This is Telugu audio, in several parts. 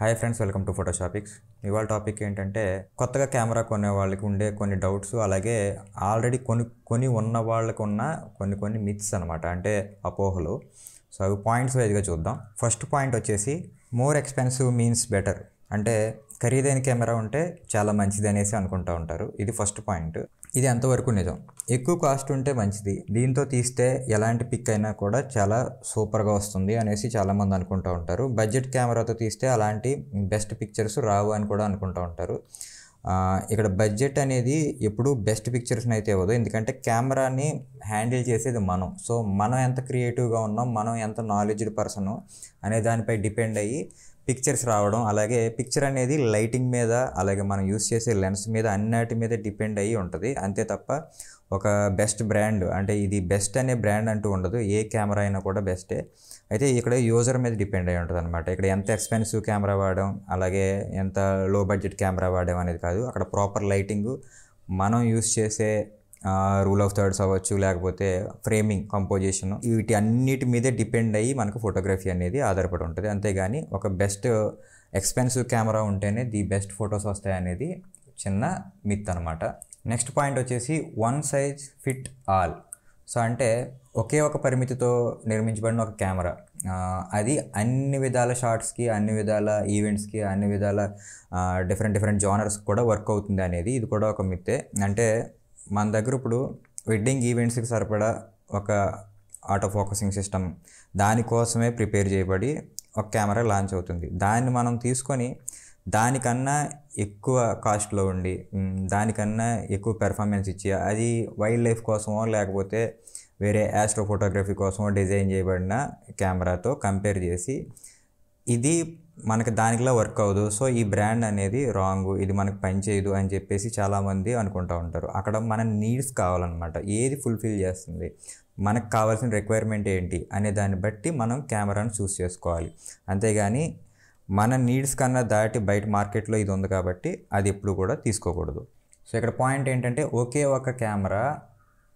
Hi friends, welcome to Photoshopics. ఇవాళ టాపిక్ ఏంటంటే కొత్తగా కెమెరా కొనే వాళ్ళకి ఉండే కొన్ని డౌట్స్, అలాగే ఆల్రెడీ కొని ఉన్న వాళ్ళకు ఉన్న కొన్ని మిత్స్ అనమాట, అంటే అపోహలు. సో అవి పాయింట్స్ వైజ్గా చూద్దాం. ఫస్ట్ పాయింట్ వచ్చేసి మోర్ ఎక్స్పెన్సివ్ మీన్స్ బెటర్, అంటే ఖరీదైన కెమెరా ఉంటే చాలా మంచిది అనేసి అనుకుంటూ ఉంటారు. ఇది ఫస్ట్ పాయింట్. ఇది ఎంతవరకు నిజం? ఎక్కువ కాస్ట్ ఉంటే మంచిది, దీంతో తీస్తే ఎలాంటి పిక్ అయినా కూడా చాలా సూపర్గా వస్తుంది అనేసి చాలామంది అనుకుంటూ ఉంటారు. బడ్జెట్ కెమెరాతో తీస్తే అలాంటి బెస్ట్ పిక్చర్స్ రావు అని కూడా అనుకుంటూ ఉంటారు. ఇక్కడ బడ్జెట్ అనేది ఎప్పుడు బెస్ట్ పిక్చర్స్ని అయితే ఇవ్వదు, ఎందుకంటే కెమెరాని హ్యాండిల్ చేసేది మనం. సో మనం ఎంత క్రియేటివ్గా ఉన్నాం, మనం ఎంత నాలెడ్జ్డ్ పర్సన్ అనే దానిపై డిపెండ్ అయ్యి పిక్చర్స్ రావడం, అలాగే పిక్చర్ అనేది లైటింగ్ మీద, అలాగే మనం యూస్ చేసే లెన్స్ మీద, అన్నిటి మీద డిపెండ్ అయ్యి ఉంటుంది. అంతే తప్ప ఒక బెస్ట్ బ్రాండ్, అంటే ఇది బెస్ట్ అనే బ్రాండ్ అంటూ ఉండదు. ఏ కెమెరా అయినా కూడా బెస్టే. అయితే ఇక్కడ యూజర్ మీద డిపెండ్ అయి ఉంటుంది అనమాట. ఇక్కడ ఎంత ఎక్స్పెన్సివ్ కెమెరా వాడాం, అలాగే ఎంత లో బడ్జెట్ కెమెరా వాడాం అనేది కాదు. అక్కడ ప్రాపర్ లైటింగ్, మనం యూస్ చేసే రూల్ ఆఫ్ థర్డ్స్ అవ్వచ్చు, లేకపోతే ఫ్రేమింగ్, కంపోజిషన్, వీటి అన్నిటి మీదే డిపెండ్ అయ్యి మనకు ఫోటోగ్రఫీ అనేది ఆధారపడి ఉంటుంది. అంతేగాని ఒక బెస్ట్ ఎక్స్పెన్సివ్ కెమెరా ఉంటేనే ది బెస్ట్ ఫొటోస్ వస్తాయి అనేది చిన్న మిత్ అనమాట. నెక్స్ట్ పాయింట్ వచ్చేసి one size fit all. So అంటే ఒకే ఒక పరిమితితో నిర్మించబడిన ఒక కెమెరా, అది అన్ని విధాల షార్ట్స్కి, అన్ని విధాల ఈవెంట్స్కి, అన్ని విధాల డిఫరెంట్ జానర్స్కి కూడా వర్క్ అవుతుంది అనేది ఇది కూడా ఒక మిత్తే. అంటే మన దగ్గర ఇప్పుడు వెడ్డింగ్ ఈవెంట్స్కి సరిపడా ఒక ఆటో ఫోకసింగ్ సిస్టమ్, దానికోసమే ప్రిపేర్ చేయబడి ఒక కెమెరా లాంచ్ అవుతుంది. దాన్ని మనం తీసుకొని దానికన్నా ఎక్కువ కాస్ట్లో ఉండి, దానికన్నా ఎక్కువ పెర్ఫార్మెన్స్ ఇచ్చి, అది వైల్డ్ లైఫ్ కోసమో లేకపోతే వేరే యాస్ట్రో ఫోటోగ్రఫీ కోసమో డిజైన్ చేయబడిన కెమెరాతో కంపేర్ చేసి ఇది మనకి దానికిలా వర్క్ అవ్వదు, సో ఈ బ్రాండ్ అనేది రాంగ్, ఇది మనకు పనిచేయదు అని చెప్పేసి చాలామంది అనుకుంటూ ఉంటారు. అక్కడ మన నీడ్స్ కావాలన్నమాట, ఏది ఫుల్ఫిల్ చేస్తుంది, మనకు కావాల్సిన రిక్వైర్మెంట్ ఏంటి అనే దాన్ని బట్టి మనం కెమెరాను చూస్ చేసుకోవాలి. అంతేగాని మన నీడ్స్ కన్నా దాటి బయట మార్కెట్లో ఇది ఉంది కాబట్టి అది ఎప్పుడు కూడా తీసుకోకూడదు. సో ఇక్కడ పాయింట్ ఏంటంటే ఒకే ఒక కెమెరా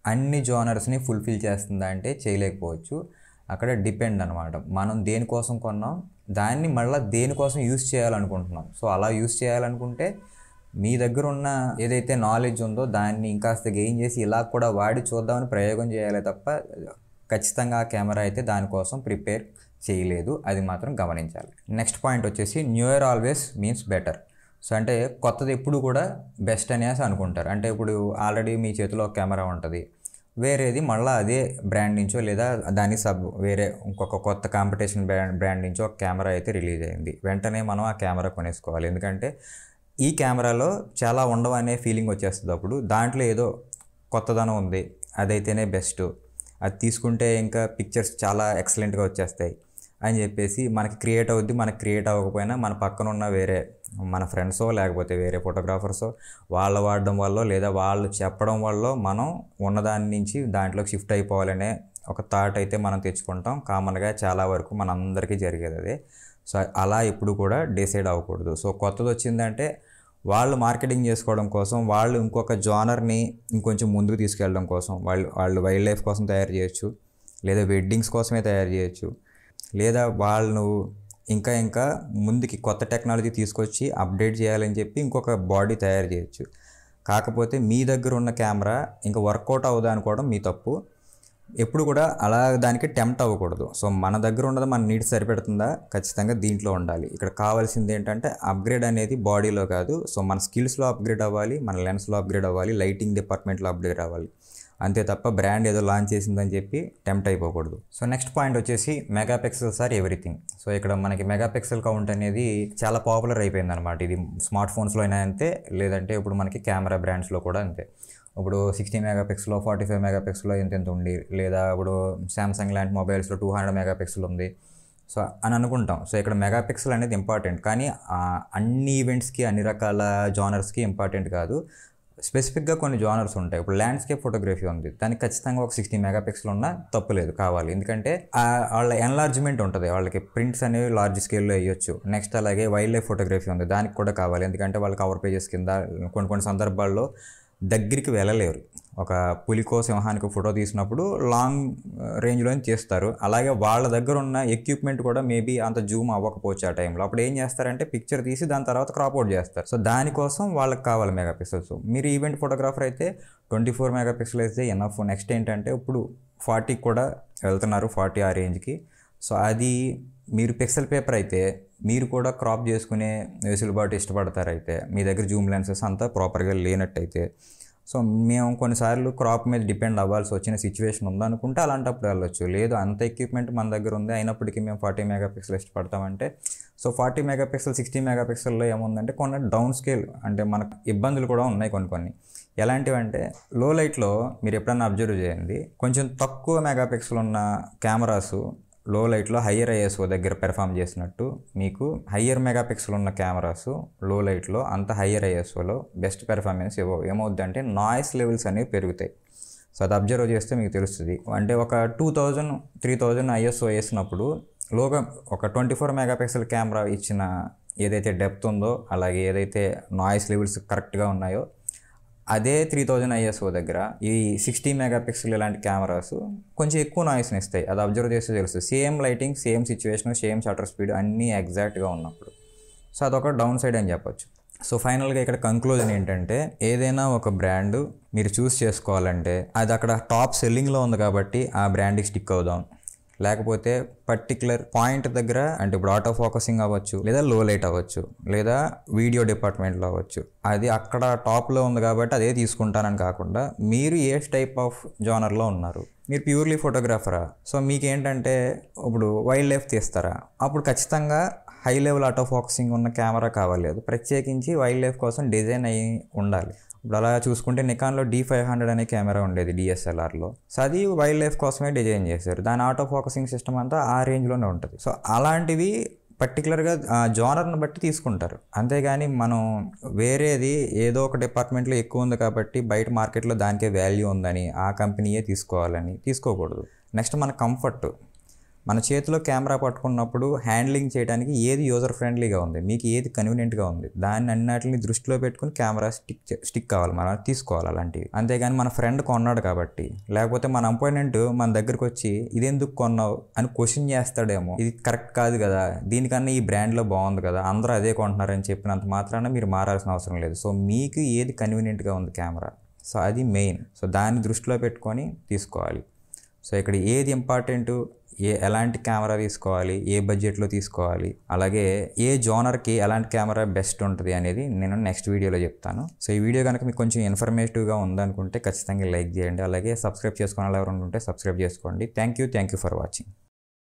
అన్ని జోనర్స్ని ఫుల్ఫిల్ చేస్తుందా అంటే చేయలేకపోవచ్చు. అక్కడ డిపెండ్ అనమాట, మనం దేనికోసం కొన్నాం, దాన్ని మళ్ళీ దేనికోసం యూస్ చేయాలనుకుంటున్నాం. సో అలా యూస్ చేయాలనుకుంటే మీ దగ్గర ఉన్న ఏదైతే నాలెడ్జ్ ఉందో దాన్ని ఇంకాస్త గెయిన్ చేసి ఇలా కూడా వాడి చూద్దామని ప్రయోగం చేయాలి తప్ప ఖచ్చితంగా ఆ కెమెరా అయితే దానికోసం ప్రిపేర్ చేయలేదు, అది మాత్రం గమనించాలి. నెక్స్ట్ పాయింట్ వచ్చేసి newer always means better. So అంటే కొత్తది ఎప్పుడు కూడా బెస్ట్ అనేసి అనుకుంటారు. అంటే ఇప్పుడు ఆల్రెడీ మీ చేతిలో ఒక కెమెరా ఉంటుంది, వేరేది మళ్ళీ అదే బ్రాండ్ నుంచో లేదా దాని వేరే ఇంకొక కొత్త కాంపిటీషన్ బ్రాండ్ నుంచో ఒక కెమెరా అయితే రిలీజ్ అయింది, వెంటనే మనం ఆ కెమెరా కొనేసుకోవాలి. ఎందుకంటే ఈ కెమెరాలో చాలా ఉండవు అనే ఫీలింగ్ వచ్చేస్తుంది. అప్పుడు దాంట్లో ఏదో కొత్తదనం ఉంది, అదైతేనే బెస్ట్, అది తీసుకుంటే ఇంకా పిక్చర్స్ చాలా ఎక్సలెంట్గా వచ్చేస్తాయి అని చెప్పేసి మనకి క్రియేట్ అవుద్ది. మనకి క్రియేట్ అవ్వకపోయినా మన పక్కన ఉన్న వేరే మన ఫ్రెండ్సో లేకపోతే వేరే ఫోటోగ్రాఫర్సో వాళ్ళు వాడడం వల్ల లేదా వాళ్ళు చెప్పడం వల్ల మనం ఉన్నదాని నుంచి దాంట్లోకి షిఫ్ట్ అయిపోవాలనే ఒక థాట్ అయితే మనం తెచ్చుకుంటాం. కామన్గా చాలా వరకు మన అందరికీ జరిగేది అదే. సో అలా ఎప్పుడు కూడా డిసైడ్ అవ్వకూడదు. సో కొత్తది వచ్చిందంటే వాళ్ళు మార్కెటింగ్ చేసుకోవడం కోసం, వాళ్ళు ఇంకొక జానర్ని ఇంకొంచెం ముందుకు తీసుకెళ్ళడం కోసం, వాళ్ళు వైల్డ్ లైఫ్ కోసం తయారు చేయొచ్చు, లేదా వెడ్డింగ్స్ కోసమే తయారు చేయొచ్చు, లేదా వాళ్ళు ఇంకా ముందుకి కొత్త టెక్నాలజీ తీసుకొచ్చి అప్డేట్ చేయాలని చెప్పి ఇంకొక బాడీ తయారు చేయొచ్చు. కాకపోతే మీ దగ్గర ఉన్న కెమెరా ఇంకా వర్కౌట్ అవ్వదు అనుకోవడం మీ తప్పు. ఎప్పుడు కూడా అలా దానికి టెంప్ట్ అవ్వకూడదు. సో మన దగ్గర ఉన్నది మన నీడ్స్ సరిపెడుతుందా, ఖచ్చితంగా దీంట్లో ఉండాలి. ఇక్కడ కావాల్సింది ఏంటంటే అప్గ్రేడ్ అనేది బాడీలో కాదు, సో మన స్కిల్స్లో అప్గ్రేడ్ అవ్వాలి, మన లెన్స్లో అప్గ్రేడ్ అవ్వాలి, లైటింగ్ డిపార్ట్మెంట్లో అప్గ్రేడ్ అవ్వాలి. అంతే తప్ప బ్రాండ్ ఏదో లాంచ్ చేసిందని చెప్పి టెంప్ట్ అయిపోకూడదు. సో నెక్స్ట్ పాయింట్ వచ్చేసి మెగాపిక్సెల్స్ ఆర్ ఎవ్రీథింగ్. సో ఇక్కడ మనకి మెగాపిక్సెల్ కౌంట్ అనేది చాలా పాపులర్ అయిపోయింది అనమాట. ఇది స్మార్ట్ ఫోన్స్లో అయినా అంతే, లేదంటే ఇప్పుడు మనకి కెమెరా బ్రాండ్స్లో కూడా అంతే. ఇప్పుడు 60 మెగాపిక్సెల్, 45 మెగాపిక్సెల్ ఎంత ఉంది, లేదా ఇప్పుడు శాంసంగ్ లాంటి మొబైల్స్లో 200 మెగాపిక్సెల్ ఉంది సో అని అనుకుంటాం. సో ఇక్కడ మెగాపిక్సెల్ అనేది ఇంపార్టెంట్, కానీ అన్ని ఈవెంట్స్కి, అన్ని రకాల జానర్స్కి ఇంపార్టెంట్ కాదు. స్పెసిఫిక్గా కొన్ని జానర్స్ ఉంటాయి. ఇప్పుడు ల్యాండ్స్కేప్ ఫోటోగ్రఫీ ఉంది, దానికి ఖచ్చితంగా ఒక 60 మెగాపిక్సెల్ ఉన్నా తప్పులేదు, కావాలి. ఎందుకంటే వాళ్ళ ఎన్లార్జ్మెంట్ ఉంటుంది, వాళ్ళకి ప్రింట్స్ అనేవి లార్జ్ స్కేల్లో వేయొచ్చు. నెక్స్ట్ అలాగే వైల్డ్ లైఫ్ ఫోటోగ్రఫీ ఉంది, దానికి కూడా కావాలి. ఎందుకంటే వాళ్ళు కవర్ పేజెస్ కింద కొన్ని సందర్భాల్లో దగ్గరికి వెళ్ళలేరు, ఒక పులికో సింహానికి ఫోటో తీసినప్పుడు లాంగ్ రేంజ్లో తీస్తారు. అలాగే వాళ్ళ దగ్గర ఉన్న ఎక్విప్మెంట్ కూడా మేబీ అంత జూమ్ అవ్వకపోవచ్చు ఆ టైంలో. అప్పుడు ఏం చేస్తారంటే పిక్చర్ తీసి దాని తర్వాత క్రాప్ అవుట్ చేస్తారు. సో దానికోసం వాళ్ళకి కావాలి మెగాపిక్సెల్స్. మీరు ఈవెంట్ ఫోటోగ్రాఫర్ అయితే 24 మెగాపిక్సెల్ అయితే ఎనఫ్. నెక్స్ట్ ఏంటంటే ఇప్పుడు 40 కూడా వెళ్తున్నారు, 40 ఆ రేంజ్కి. సో అది మీరు పిక్సెల్ పేపర్ అయితే మీరు కూడా క్రాప్ చేసుకునే వెసులుబాటు ఇష్టపడతారైతే, మీ దగ్గర జూమ్ లెన్సెస్ అంతా ప్రాపర్గా లేనట్టయితే, సో మేము కొన్నిసార్లు క్రాప్ మీద డిపెండ్ అవ్వాల్సి వచ్చిన సిచ్యువేషన్ ఉందనుకుంటే అలాంటప్పుడు వెళ్ళొచ్చు. లేదు అంత ఎక్విప్మెంట్ మన దగ్గర ఉంది అయినప్పటికీ మేము 40 మెగాపిక్సెల్ ఇష్టపడతామంటే, సో 40 మెగాపిక్సెల్ 60 మెగాపిక్సెల్లో ఏముందంటే కొన్ని డౌన్ స్కేల్ అంటే మనకు ఇబ్బందులు కూడా ఉన్నాయి కొన్ని. ఎలాంటివంటే లో లైట్లో మీరు ఎప్పుడన్నా అబ్జర్వ్ చేయండి, కొంచెం తక్కువ మెగాపిక్సెల్ ఉన్న కెమెరాసు లో లైట్లో హయ్యర్ ఐఎస్ఓ దగ్గర పెర్ఫామ్ చేసినట్టు, మీకు హయ్యర్ మెగాపిక్సెల్ ఉన్న కెమెరాస్ లో లైట్లో అంత హయ్యర్ ఐఎస్ఓలో బెస్ట్ పెర్ఫార్మెన్స్ ఇవ్వవు. ఏమవుద్దంటే నాయిస్ లెవెల్స్ అనేవి పెరుగుతాయి. సో అది అబ్జర్వ్ చేస్తే మీకు తెలుస్తుంది. అంటే ఒక 2000 3000 ఐఎస్ఓ వేసినప్పుడు లోగా ఒక 24 మెగాపిక్సెల్ కెమెరా ఇచ్చిన ఏదైతే డెప్త్ ఉందో, అలాగే ఏదైతే నాయిస్ లెవెల్స్ కరెక్ట్గా ఉన్నాయో, అదే 3000 ఐఎస్ఓ దగ్గర ఈ 60 మెగాపిక్సెల్ ఇలాంటి కెమెరాస్ కొంచెం ఎక్కువ నాయిస్ని ఇస్తాయి. అది అబ్జర్వ్ చేస్తే తెలుస్తుంది. Same lighting, same situation, same shutter speed అన్నీ ఎగ్జాక్ట్గా ఉన్నప్పుడు. సో అదొక డౌన్ సైడ్ అని చెప్పొచ్చు. సో ఫైనల్గా ఇక్కడ కంక్లూజన్ ఏంటంటే, ఏదైనా ఒక బ్రాండ్ మీరు చూస్ చేసుకోవాలంటే అది అక్కడ టాప్ సెల్లింగ్లో ఉంది కాబట్టి ఆ బ్రాండ్కి స్టిక్ అవుదాం. లేకపోతే పర్టికులర్ పాయింట్ దగ్గర, అంటే ఇప్పుడు ఆటో ఫోకసింగ్ అవ్వచ్చు, లేదా లో లైట్ అవ్వచ్చు, లేదా వీడియో డిపార్ట్మెంట్లో అవ్వచ్చు, అది అక్కడ టాప్లో ఉంది కాబట్టి అదే తీసుకుంటానని కాకుండా మీరు ఏ టైప్ ఆఫ్ జోనర్లో ఉన్నారు, మీరు ప్యూర్లీ ఫోటోగ్రాఫరా, సో మీకేంటంటే ఇప్పుడు వైల్డ్ లైఫ్ తీస్తారా, అప్పుడు ఖచ్చితంగా హై లెవెల్ ఆటో ఫోకసింగ్ ఉన్న కెమెరా కావాలి. అది ప్రత్యేకించి వైల్డ్ లైఫ్ కోసం డిజైన్ అయ్యి ఉండాలి. ఇప్పుడు అలా చూసుకుంటే నికాన్లో D500 అనే కెమెరా ఉండేది DSLRలో. సో అది వైల్డ్ లైఫ్ కోసమే డిజైన్ చేశారు. దాని ఆటో ఫోకసింగ్ సిస్టమ్ అంతా ఆ రేంజ్లోనే ఉంటుంది. సో అలాంటివి పర్టికులర్గా జోనర్ని బట్టి తీసుకుంటారు. అంతేగాని మనం వేరేది ఏదో ఒక డిపార్ట్మెంట్లో ఎక్కువ ఉంది కాబట్టి బయట మార్కెట్లో దానికే వాల్యూ ఉందని ఆ కంపెనీయే తీసుకోవాలని తీసుకోకూడదు. నెక్స్ట్ మన కంఫర్ట్, మన చేతిలో కెమెరా పట్టుకున్నప్పుడు హ్యాండ్లింగ్ చేయడానికి ఏది యూజర్ ఫ్రెండ్లీగా ఉంది, మీకు ఏది కన్వీనియంట్గా ఉంది, దాన్ని అన్నిటిని దృష్టిలో పెట్టుకుని కెమెరా స్టిక్ కావాలి, మనం తీసుకోవాలి అలాంటివి. అంతేగాని మన ఫ్రెండ్ కొన్నాడు కాబట్టి, లేకపోతే మన అపాయింట్మెంట్ మన దగ్గరకు వచ్చి ఇదెందుకు కొన్నావు అని క్వశ్చన్ చేస్తాడేమో, ఇది కరెక్ట్ కాదు కదా, దీనికన్నా ఈ బ్రాండ్లో బాగుంది కదా, అందరూ అదే కొంటున్నారని చెప్పినంత మాత్రాన మీరు మారాల్సిన అవసరం లేదు. సో మీకు ఏది కన్వీనియంట్గా ఉంది కెమెరా, సో అది మెయిన్. సో దాన్ని దృష్టిలో పెట్టుకొని తీసుకోవాలి. సో ఇక్కడ ఏది ఇంపార్టెంట్, ఎలాంటి కెమెరా తీసుకోవాలి, ఏ బడ్జెట్లో తీసుకోవాలి, అలాగే ఏ జోనర్కి ఎలాంటి కెమెరా బెస్ట్ ఉంటుంది అనేది నేను నెక్స్ట్ వీడియోలో చెప్తాను. సో ఈ వీడియో కనుక మీకు కొంచెం ఇన్ఫర్మేటివ్గా ఉందనుకుంటే ఖచ్చితంగా లైక్ చేయండి. అలాగే సబ్స్క్రైబ్ చేసుకోవాలి, ఎవరైనా ఉంటే సబ్స్క్రైబ్ చేసుకోండి. Thank you for watching.